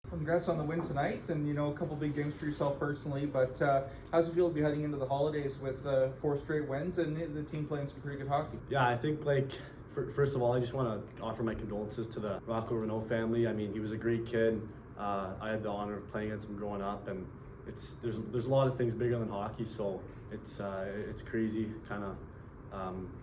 Congrats on the win tonight, and a couple big games for yourself personally. But how's it feel to be heading into the holidays with 4 straight wins and the team playing some pretty good hockey? Yeah, I think first of all, I just want to offer my condolences to the Rocco Renault family. I mean, he was a great kid. I had the honor of playing against him growing up, and there's a lot of things bigger than hockey. So it's crazy, kind of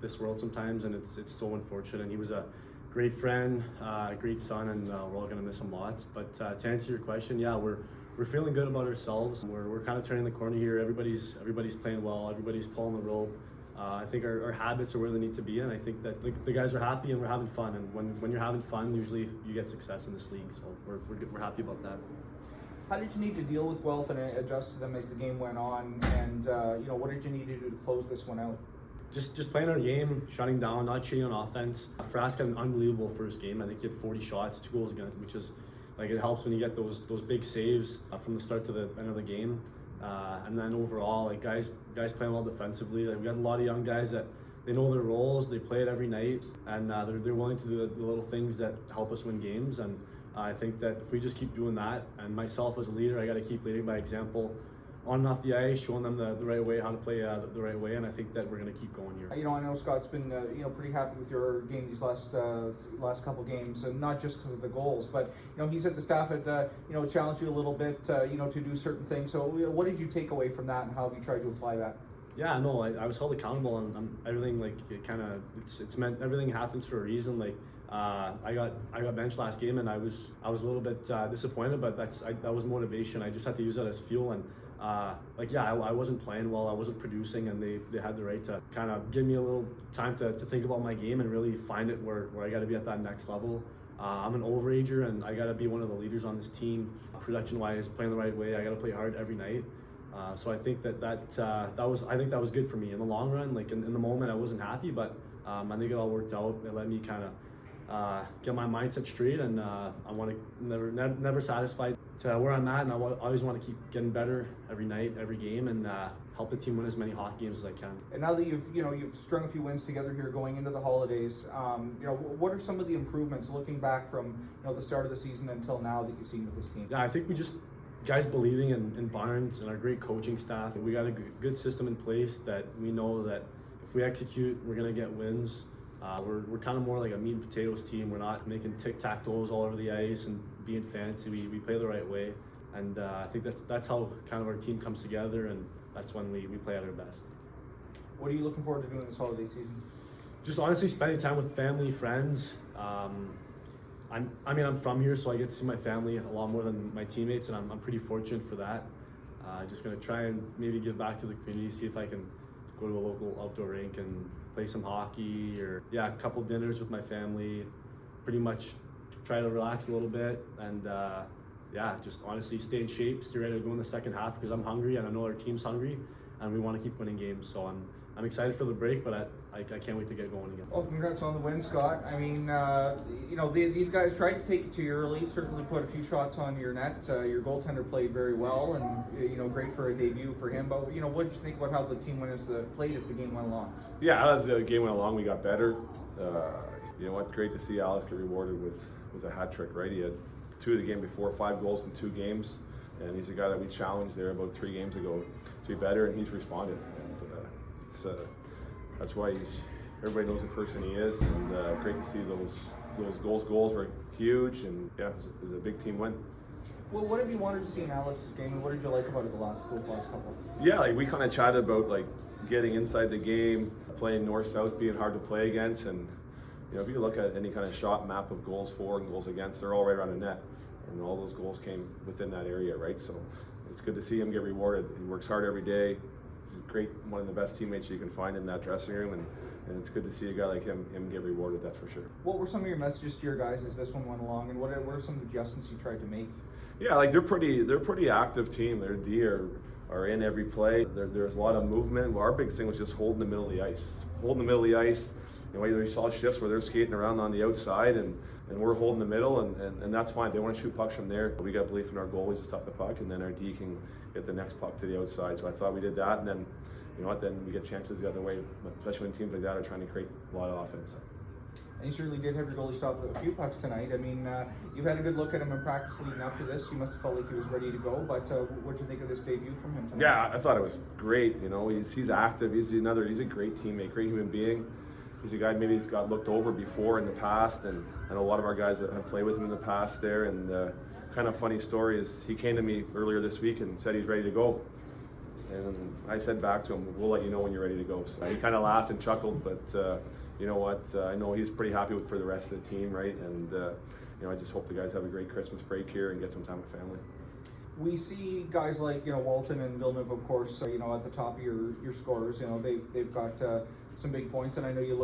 this world sometimes, and it's so unfortunate. And he was a great friend, a great son, and we're all gonna miss him lots. But to answer your question, yeah, we're feeling good about ourselves. We're kind of turning the corner here. Everybody's playing well. Everybody's pulling the rope. I think our habits are where they need to be, and I think that the guys are happy and we're having fun. And when you're having fun, usually you get success in this league. So we're happy about that. How did you need to deal with Guelph and adjust to them as the game went on? And what did you need to do to close this one out? Just playing our game, shutting down, not cheating on offense. Frask had an unbelievable first game. I think he had 40 shots, 2 goals against, which is it helps when you get those big saves from the start to the end of the game. And then overall, guys playing well defensively. We got a lot of young guys that they know their roles, they play it every night, and they're willing to do the little things that help us win games. And I think that if we just keep doing that, and myself as a leader, I got to keep leading by example. On and off the ice, showing them the right way, how to play the right way, and I think that we're going to keep going here. I know Scott's been pretty happy with your game these last couple games, and not just because of the goals, but he said the staff had challenged you a little bit to do certain things. So what did you take away from that, and how have you tried to apply that? Yeah, no, I was held accountable, and everything it's meant everything happens for a reason. I got benched last game, and I was a little bit disappointed, but that was motivation. I just had to use that as fuel, and I wasn't playing well, I wasn't producing, and they had the right to kind of give me a little time to think about my game and really find it where I got to be at that next level. I'm an overager, and I got to be one of the leaders on this team, production-wise, playing the right way. I got to play hard every night. So I think that was good for me in the long run. In the moment, I wasn't happy, but I think it all worked out. It let me kind of get my mindset straight, and I want to never satisfied to where I'm at, and I always want to keep getting better every night, every game, and help the team win as many hockey games as I can. And now that you've strung a few wins together here going into the holidays, what are some of the improvements looking back from the start of the season until now that you've seen with this team? Yeah, I think we just guys believing in Barnes and our great coaching staff. We got a good system in place that we know that if we execute, we're gonna get wins. We're kind of more like a meat and potatoes team. We're not making tic-tac-toes all over the ice and being fancy. We play the right way, and I think that's how kind of our team comes together, and that's when we play at our best. What are you looking forward to doing this holiday season? Just honestly spending time with family, friends. I'm from here, so I get to see my family a lot more than my teammates, and I'm pretty fortunate for that. Just gonna try and maybe give back to the community, see if I can go to a local outdoor rink and play some hockey, or a couple dinners with my family. Pretty much try to relax a little bit, and just honestly stay in shape, stay ready to go in the second half, because I'm hungry and I know our team's hungry, and we want to keep winning games. So I'm excited for the break, but I can't wait to get going again. Well, congrats on the win, Scott. I mean, these guys tried to take it to you early, certainly put a few shots on your net. Your goaltender played very well, and great for a debut for him. But what did you think about how the team played as the game went along? Yeah, as the game went along, we got better. Great to see Alex get rewarded with a hat trick, right? He had 2 of the game before, 5 goals in 2 games, and he's a guy that we challenged there about 3 games ago to be better, and he's responded. And that's why everybody knows the person he is, and great to see those goals. Goals were huge, and it was a big team win. Well, what have you wanted to see in Alex's game, and what did you like about it those last couple? Yeah, we kind of chatted about getting inside the game, playing north-south, being hard to play against, and if you look at any kind of shot map of goals for and goals against, they're all right around the net, and all those goals came within that area, right? So it's good to see him get rewarded. He works hard every day. He's a great, one of the best teammates you can find in that dressing room, and it's good to see a guy like him get rewarded, that's for sure. What were some of your messages to your guys as this one went along, and what are some of the adjustments you tried to make? Yeah, they're a pretty active team. Their D are in every play. There's a lot of movement. Well, our big thing was just holding the middle of the ice. Holding the middle of the ice. You saw shifts where they're skating around on the outside, and we're holding the middle, and that's fine. They want to shoot pucks from there. We got belief in our goalies to stop the puck, and then our D can get the next puck to the outside. So I thought we did that, and then then we get chances the other way, especially when teams like that are trying to create a lot of offense. and you certainly did have your goalie stop a few pucks tonight. I mean, you've had a good look at him in practice leading up to this. You must have felt like he was ready to go, but what'd you think of this debut from him tonight? Yeah, I thought it was great. You know, he's active. He's a great teammate, great human being. He's a guy maybe he's got looked over before in the past, and I know a lot of our guys that have played with him in the past there. And kind of funny story is he came to me earlier this week and said he's ready to go. And I said back to him, we'll let you know when you're ready to go. So he kind of laughed and chuckled, but you know what? I know he's pretty happy for the rest of the team, right? And you know, I just hope the guys have a great Christmas break here and get some time with family. We see guys like Walton and Villeneuve, of course, at the top of your scores. They've got some big points, and I know you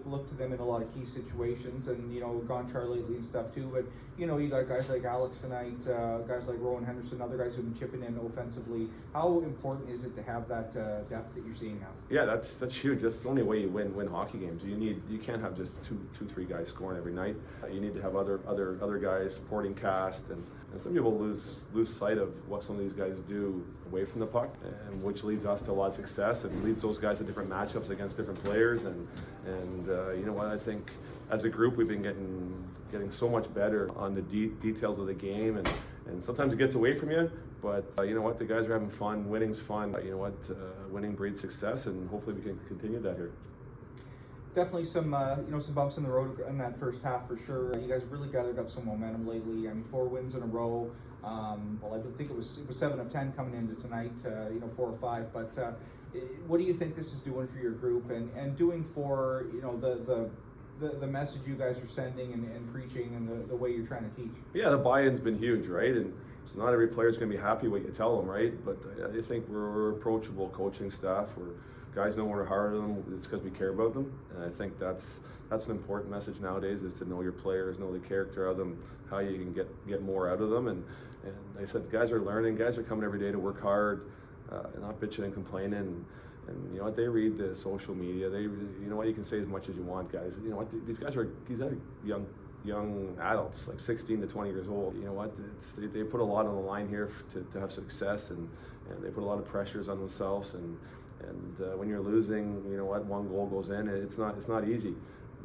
look to them in a lot of key situations, and Gonchar lately and stuff too. But you got guys like Alex tonight, guys like Rowan Henderson, other guys who've been chipping in offensively. How important is it to have that depth that you're seeing now? Yeah, that's huge. That's the only way you win hockey games. You can't have just two, three guys scoring every night. You need to have other guys, supporting cast, and some people lose sight of what some of these guys do away from the puck, and which leads us to a lot of success and leads those guys to different matchups against different players. And you know what, I think as a group we've been getting so much better on the details of the game, and sometimes it gets away from you, but you know what, the guys are having fun. Winning's fun. You know what, winning breeds success, and hopefully we can continue that here. Definitely some some bumps in the road in that first half for sure. You guys have really gathered up some momentum lately. I mean, 4 wins in a row. Well, I think it was 7 of 10 coming into tonight. 4 or 5. But what do you think this is doing for your group and doing for the message you guys are sending and preaching and the way you're trying to teach? Yeah, the buy-in's been huge, right? And not every player's going to be happy what you tell them, right? But I think we're approachable coaching staff. Guys know we're hard on them. It's because we care about them, and I think that's an important message nowadays, is to know your players, know the character of them, how you can get more out of them. And like I said, guys are learning. Guys are coming every day to work hard, not bitching and complaining. And you know what, they read the social media. You know what, you can say as much as you want, guys. You know what, these guys are young adults, like 16 to 20 years old. You know what, they put a lot on the line here to have success, and they put a lot of pressures on themselves. And when you're losing, you know what, 1 goal goes in, it's not easy.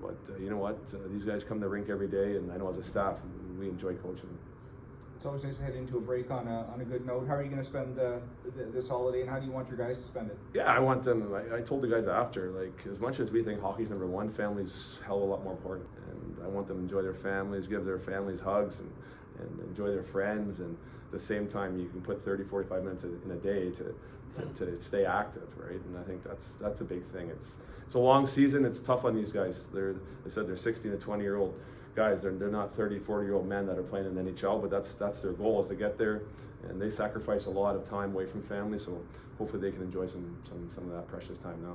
But you know what, these guys come to the rink every day, and I know as a staff we enjoy coaching them. It's always nice to head into a break on a good note. How are you going to spend this holiday, and how do you want your guys to spend it? Yeah, I want them. I told the guys after, like, as much as we think hockey's number one, family's hell of a lot more important, and I want them to enjoy their families, give their families hugs, and enjoy their friends. And at the same time, you can put 30-45 minutes in a day to stay active, right? And I think that's a big thing. It's a long season. It's tough on these guys. They're 16 to 20-year-old guys. They're not 30-40-year-old men that are playing in the NHL, but that's their goal, is to get there. And they sacrifice a lot of time away from family, so hopefully they can enjoy some of that precious time now.